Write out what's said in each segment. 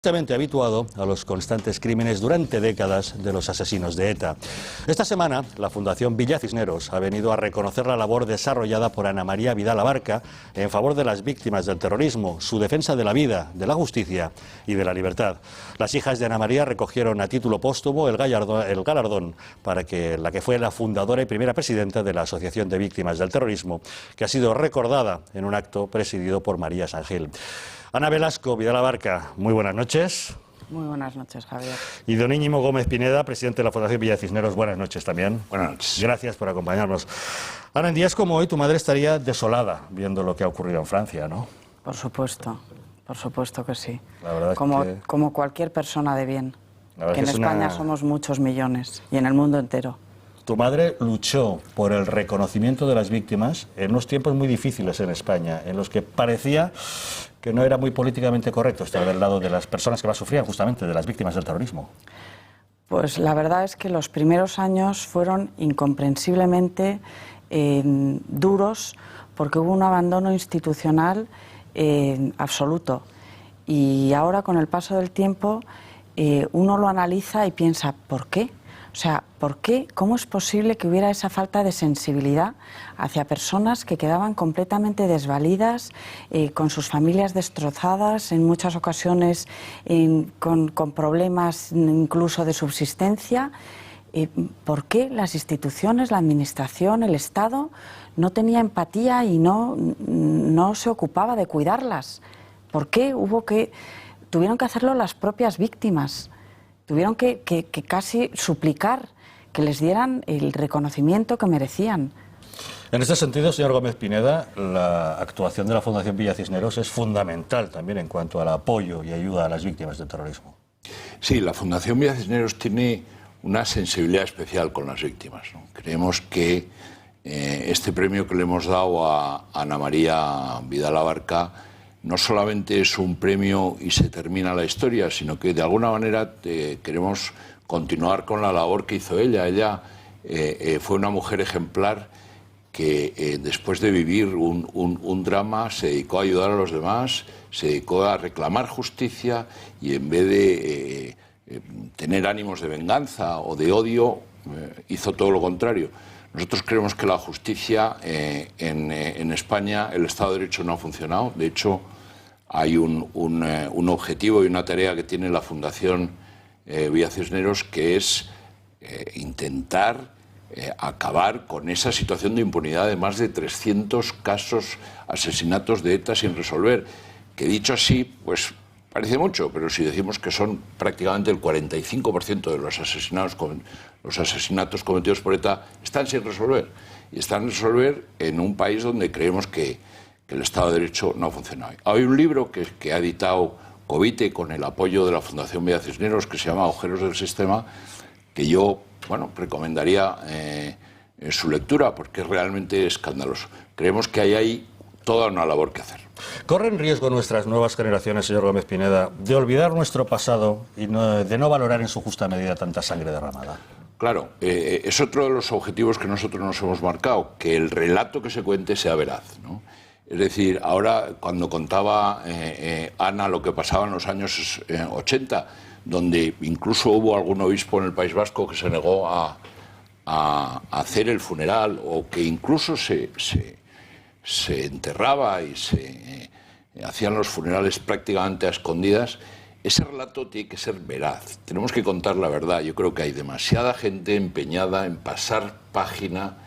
Habituado a los constantes crímenes durante décadas de los asesinos de ETA. Esta semana, la Fundación Villa Cisneros ha venido a reconocer la labor desarrollada por Ana María Vidal Abarca en favor de las víctimas del terrorismo, su defensa de la vida, de la justicia y de la libertad. Las hijas de Ana María recogieron a título póstumo el galardón para la que fue la fundadora y primera presidenta de la Asociación de Víctimas del Terrorismo, que ha sido recordada en un acto presidido por María Sangil. Ana Velasco Vidal Abarca, muy buenas noches. Muy buenas noches, Javier. Y don Íñigo Gómez Pineda, presidente de la Fundación Villa Cisneros, buenas noches también. Buenas noches. Gracias por acompañarnos. Ana, en días como hoy tu madre estaría desolada viendo lo que ha ocurrido en Francia, ¿no? Por supuesto que sí. La verdad como cualquier persona de bien. Que en España somos muchos millones y en el mundo entero. Tu madre luchó por el reconocimiento de las víctimas en unos tiempos muy difíciles en España, en los que parecía que no era muy políticamente correcto estar del lado de las personas que más sufrían, justamente, de las víctimas del terrorismo. Pues la verdad es que los primeros años fueron incomprensiblemente duros porque hubo un abandono institucional absoluto. Y ahora, con el paso del tiempo, uno lo analiza y piensa, ¿por qué? O sea, ¿por qué? ¿Cómo es posible que hubiera esa falta de sensibilidad hacia personas que quedaban completamente desvalidas, con sus familias destrozadas, en muchas ocasiones con problemas incluso de subsistencia? ¿Por qué las instituciones, la administración, el Estado no tenía empatía y no se ocupaba de cuidarlas? ¿Por qué tuvieron que hacerlo las propias víctimas? Tuvieron que casi suplicar que les dieran el reconocimiento que merecían. En este sentido, señor Gómez Pineda, la actuación de la Fundación Villa Cisneros es fundamental también en cuanto al apoyo y ayuda a las víctimas del terrorismo. Sí, la Fundación Villa Cisneros tiene una sensibilidad especial con las víctimas, ¿no? Creemos que este premio que le hemos dado a Ana María Vidal Abarca no solamente es un premio y se termina la historia, sino que de alguna manera queremos continuar con la labor que hizo ella. Ella fue una mujer ejemplar que después de vivir un drama se dedicó a ayudar a los demás, se dedicó a reclamar justicia y en vez de tener ánimos de venganza o de odio, hizo todo lo contrario. Nosotros creemos que la justicia en España, el Estado de Derecho no ha funcionado. De hecho, hay un objetivo y una tarea que tiene la Fundación Villa Cisneros, que es intentar acabar con esa situación de impunidad de más de 300 casos, asesinatos de ETA sin resolver, que dicho así, pues parece mucho, pero si decimos que son prácticamente el 45% de los asesinatos cometidos por ETA están sin resolver. Y están sin resolver en un país donde creemos que el Estado de Derecho no ha funcionado. Hay un libro que ha editado Covite con el apoyo de la Fundación Villa Cisneros que se llama Agujeros del Sistema, que yo recomendaría su lectura porque es realmente escandaloso. Creemos que hay ahí toda una labor que hacer. ¿Corren riesgo nuestras nuevas generaciones, señor Gómez Pineda, de olvidar nuestro pasado y de no valorar en su justa medida tanta sangre derramada? Claro, es otro de los objetivos que nosotros nos hemos marcado, que el relato que se cuente sea veraz, ¿no? Es decir, ahora cuando contaba Ana lo que pasaba en los años 80, donde incluso hubo algún obispo en el País Vasco que se negó a hacer el funeral o que incluso se enterraba y se hacían los funerales prácticamente a escondidas, ese relato tiene que ser veraz. Tenemos que contar la verdad. Yo creo que hay demasiada gente empeñada en pasar página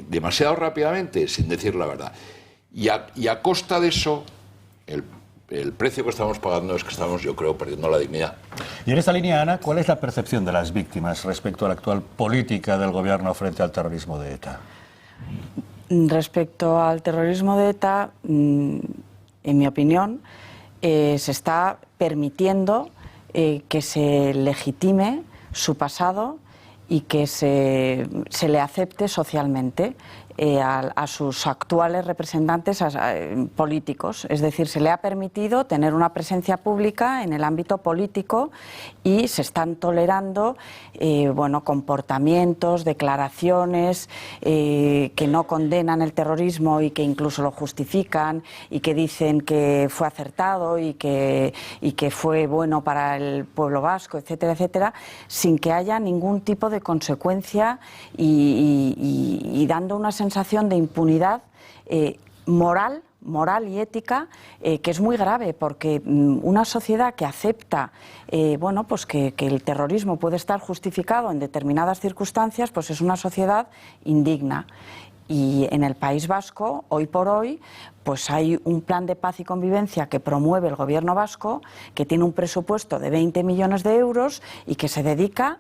demasiado rápidamente sin decir la verdad. Y a costa de eso, el precio que estamos pagando es que estamos, yo creo, perdiendo la dignidad. Y en esta línea, Ana, ¿cuál es la percepción de las víctimas respecto a la actual política del gobierno frente al terrorismo de ETA? Respecto al terrorismo de ETA, en mi opinión, se está permitiendo que se legitime su pasado y que se le acepte socialmente. a sus actuales representantes políticos. Es decir, se le ha permitido tener una presencia pública en el ámbito político y se están tolerando comportamientos, declaraciones que no condenan el terrorismo y que incluso lo justifican y que dicen que fue acertado y que fue bueno para el pueblo vasco, etcétera, etcétera, sin que haya ningún tipo de consecuencia y dando una sensación de impunidad moral y ética que es muy grave, porque una sociedad que acepta que el terrorismo puede estar justificado en determinadas circunstancias, pues es una sociedad indigna. Y en el País Vasco, hoy por hoy, pues hay un plan de paz y convivencia que promueve el Gobierno vasco, que tiene un presupuesto de 20 millones de euros y que se dedica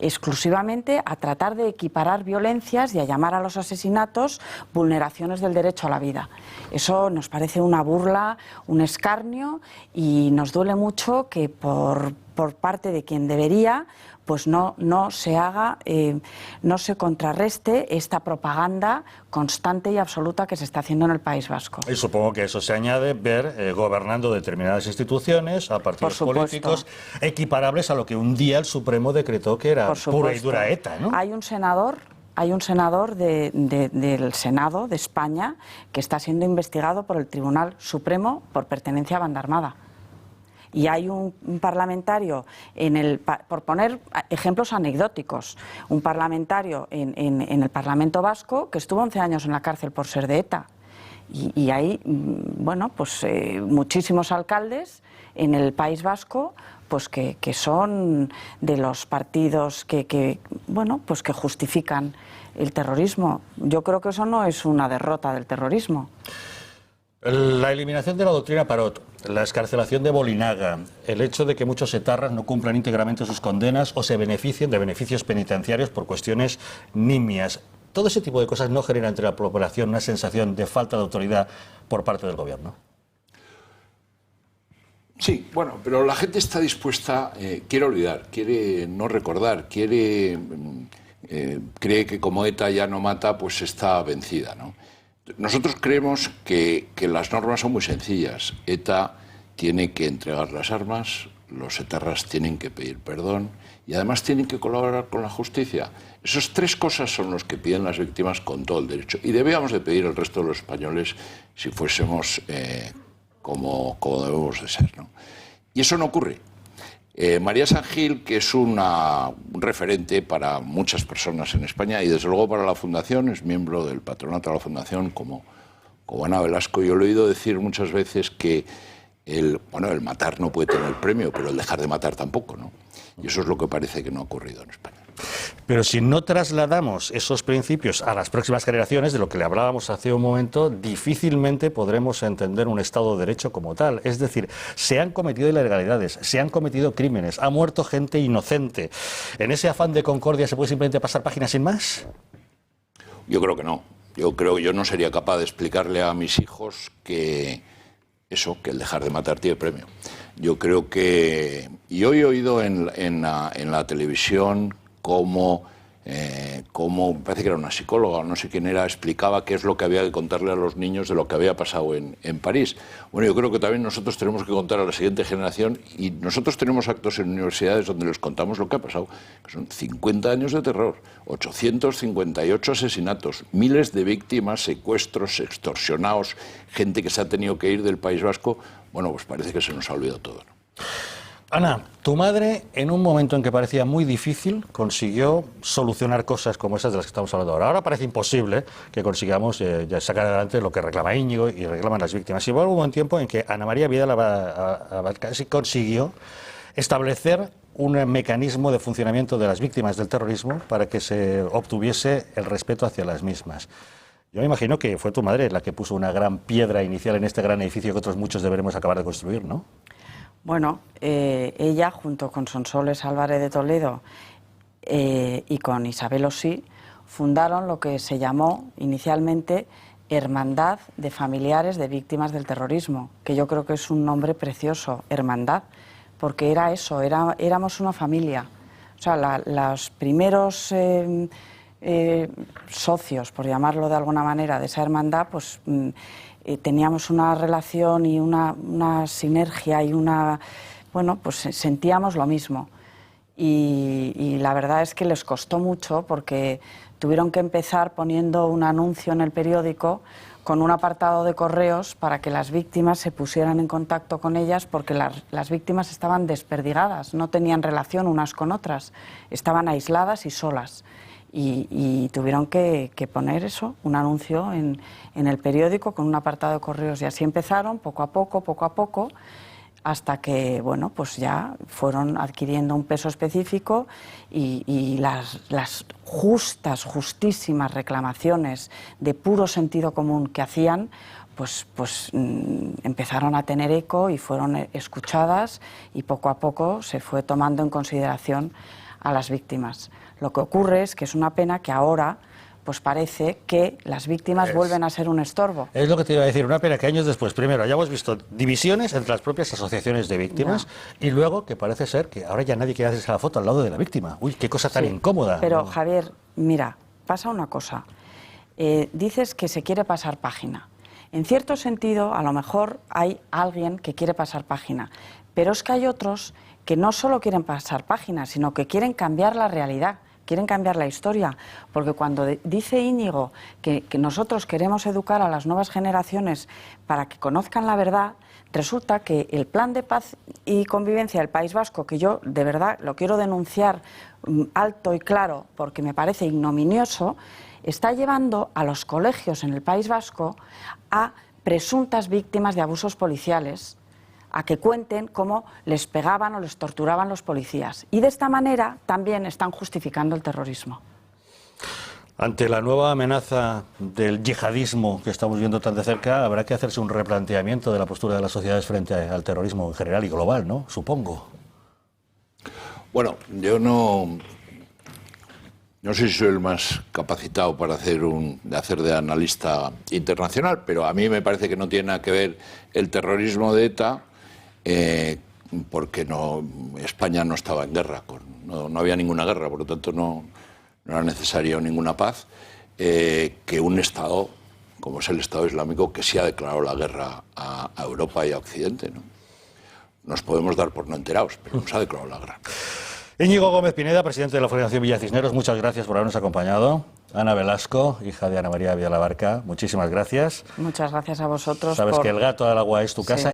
exclusivamente a tratar de equiparar violencias y a llamar a los asesinatos vulneraciones del derecho a la vida. Eso nos parece una burla, un escarnio, y nos duele mucho que por parte de quien debería, pues no se haga, no se contrarreste esta propaganda constante y absoluta que se está haciendo en el País Vasco. Y supongo que eso se añade ver gobernando determinadas instituciones, a partidos políticos equiparables a lo que un día el Supremo decretó que era pura y dura ETA, ¿no? Hay un senador del Senado de España que está siendo investigado por el Tribunal Supremo por pertenencia a banda armada. Y hay un parlamentario, por poner ejemplos anecdóticos, un parlamentario en el Parlamento Vasco que estuvo 11 años en la cárcel por ser de ETA. Y hay, muchísimos alcaldes en el País Vasco pues que son de los partidos que justifican el terrorismo. Yo creo que eso no es una derrota del terrorismo. La eliminación de la doctrina Parot, la excarcelación de Bolinaga, el hecho de que muchos etarras no cumplan íntegramente sus condenas o se beneficien de beneficios penitenciarios por cuestiones nimias. Todo ese tipo de cosas no genera entre la población una sensación de falta de autoridad por parte del gobierno. Sí, bueno, pero la gente está dispuesta, quiere olvidar, quiere no recordar, cree que como ETA ya no mata, pues está vencida, ¿no? Nosotros creemos que las normas son muy sencillas. ETA tiene que entregar las armas, los etarras tienen que pedir perdón y además tienen que colaborar con la justicia. Esas tres cosas son las que piden las víctimas con todo el derecho. Y debíamos de pedir el resto de los españoles si fuésemos como debemos de ser, ¿no? Y eso no ocurre. María San Gil, que es un referente para muchas personas en España y desde luego para la Fundación, es miembro del patronato de la Fundación como Ana Velasco. Yo le he oído decir muchas veces que el matar no puede tener premio, pero el dejar de matar tampoco, ¿no? Y eso es lo que parece que no ha ocurrido en España. Pero si no trasladamos esos principios a las próximas generaciones, de lo que le hablábamos hace un momento, difícilmente podremos entender un Estado de Derecho como tal. Es decir, se han cometido ilegalidades, se han cometido crímenes, ha muerto gente inocente. ¿En ese afán de concordia se puede simplemente pasar páginas sin más? Yo creo que no. Yo no sería capaz de explicarle a mis hijos que el dejar de matar tiene premio. Yo creo que... Y hoy he oído en la televisión cómo parece que era una psicóloga o no sé quién era, explicaba qué es lo que había que contarle a los niños de lo que había pasado en París. Bueno, yo creo que también nosotros tenemos que contar a la siguiente generación, y nosotros tenemos actos en universidades donde les contamos lo que ha pasado, que son 50 años de terror, 858 asesinatos, miles de víctimas, secuestros, extorsionados, gente que se ha tenido que ir del País Vasco. Bueno, pues parece que se nos ha olvidado todo, ¿no? Ana, tu madre, en un momento en que parecía muy difícil, consiguió solucionar cosas como esas de las que estamos hablando ahora. Ahora parece imposible que consigamos sacar adelante lo que reclama Íñigo y reclaman las víctimas. Y hubo un tiempo en que Ana María Vidal Abarca consiguió establecer un mecanismo de funcionamiento de las víctimas del terrorismo para que se obtuviese el respeto hacia las mismas. Yo me imagino que fue tu madre la que puso una gran piedra inicial en este gran edificio que otros muchos deberemos acabar de construir, ¿no? Bueno, ella, junto con Sonsoles Álvarez de Toledo y con Isabel Osí, fundaron lo que se llamó inicialmente Hermandad de Familiares de Víctimas del Terrorismo, que yo creo que es un nombre precioso, hermandad, porque era eso, éramos una familia. O sea, los primeros socios, por llamarlo de alguna manera, de esa hermandad, pues teníamos una relación y una sinergia y bueno, pues sentíamos lo mismo. Y la verdad es que les costó mucho porque tuvieron que empezar poniendo un anuncio en el periódico con un apartado de correos para que las víctimas se pusieran en contacto con ellas, porque las víctimas estaban desperdigadas, no tenían relación unas con otras, estaban aisladas y solas. Y tuvieron que poner eso, un anuncio en el periódico con un apartado de correos, y así empezaron poco a poco, hasta que, bueno, pues ya fueron adquiriendo un peso específico y las justísimas reclamaciones de puro sentido común que hacían, pues empezaron a tener eco y fueron escuchadas, y poco a poco se fue tomando en consideración a las víctimas. Lo que ocurre es que es una pena que ahora pues parece que las víctimas vuelven a ser un estorbo. Es lo que te iba a decir, una pena que años después, primero, hayamos visto divisiones entre las propias asociaciones de víctimas, y luego que parece ser que ahora ya nadie quiere hacerse la foto al lado de la víctima. Uy, qué cosa tan incómoda. Pero, Javier, mira, pasa una cosa. Dices que se quiere pasar página. En cierto sentido, a lo mejor hay alguien que quiere pasar página, pero es que hay otros que no solo quieren pasar página, sino que quieren cambiar la realidad, quieren cambiar la historia, porque cuando dice Íñigo que nosotros queremos educar a las nuevas generaciones para que conozcan la verdad, resulta que el Plan de Paz y Convivencia del País Vasco, que yo de verdad lo quiero denunciar alto y claro porque me parece ignominioso, está llevando a los colegios en el País Vasco a presuntas víctimas de abusos policiales a que cuenten cómo les pegaban o les torturaban los policías. Y de esta manera también están justificando el terrorismo. Ante la nueva amenaza del yihadismo que estamos viendo tan de cerca, habrá que hacerse un replanteamiento de la postura de las sociedades frente al terrorismo en general y global, ¿no? Supongo. Bueno, yo no sé si soy el más capacitado para hacer de analista internacional, pero a mí me parece que no tiene nada que ver el terrorismo de ETA, porque España no estaba en guerra, no había ninguna guerra, por lo tanto no era necesaria ninguna paz, que un Estado, como es el Estado Islámico, que sí ha declarado la guerra a Europa y a Occidente, ¿no? Nos podemos dar por no enterados, pero nos ha declarado la guerra. Íñigo Gómez Pineda, presidente de la Fundación Villa Cisneros, muchas gracias por habernos acompañado. Ana Velasco, hija de Ana María Vidal Abarca, muchísimas gracias. Muchas gracias a vosotros. Sabes que el gato al agua es tu casa.